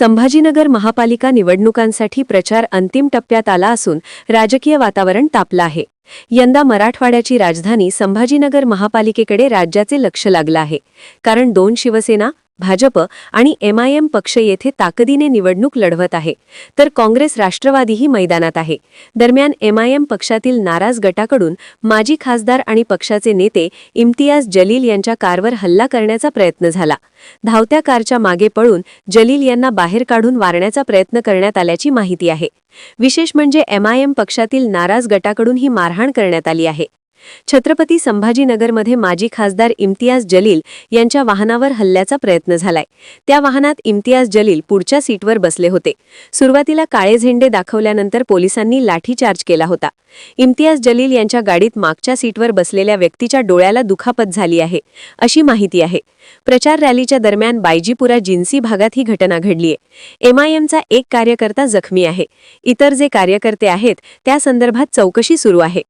संभाजीनगर महापालिका निवडणुकांसाठी प्रचार अंतिम टप्प्यात आला असून राजकीय वातावरण तापलं आहे। यंदा मराठवाड्याची राजधानी संभाजीनगर महापालिकेकडे राज्याचे लक्ष लागलं आहे, कारण दोन शिवसेना, भाजप आणि एमआयएम पक्ष येथे ताकदीने निवडणूक लढवत आहे, तर काँग्रेस राष्ट्रवादीही मैदानात आहे। दरम्यान एमआयएम पक्षातील नाराज गटाकडून माजी खासदार आणि पक्षाचे नेते इम्तियाज जलील यांच्या कारवर हल्ला करण्याचा प्रयत्न झाला। धावत्या कारच्या मागे पळून जलील यांना बाहेर काढून मारण्याचा प्रयत्न करण्यात आल्याची माहिती आहे। विशेष म्हणजे एमआयएम पक्षातील नाराज गटाकडून ही मारहाण करण्यात आली आहे। छत्रपती संभाजीनगरमध्ये माजी खासदार इम्तियाज जलील यांच्या वाहनावर हल्ल्याचा प्रयत्न झालाय। त्या वाहनात इम्तियाज जलील पुढच्या सीटवर बसले होते। सुरुवातीला काळे झेंडे दाखवल्यानंतर पोलिसांनी लाठीचार्ज केला होता। इम्तियाज जलील यांच्या गाडीत मागच्या सीटवर बसलेल्या व्यक्तीच्या डोळ्याला दुखापत झाली आहे, अशी माहिती आहे। प्रचार रॅलीच्या दरम्यान बायजीपुरा जिन्सी भागात ही घटना घडलीय। एमआयएमचा एक कार्यकर्ता जखमी आहे। इतर जे कार्यकर्ते आहेत त्या संदर्भात चौकशी सुरू आहे।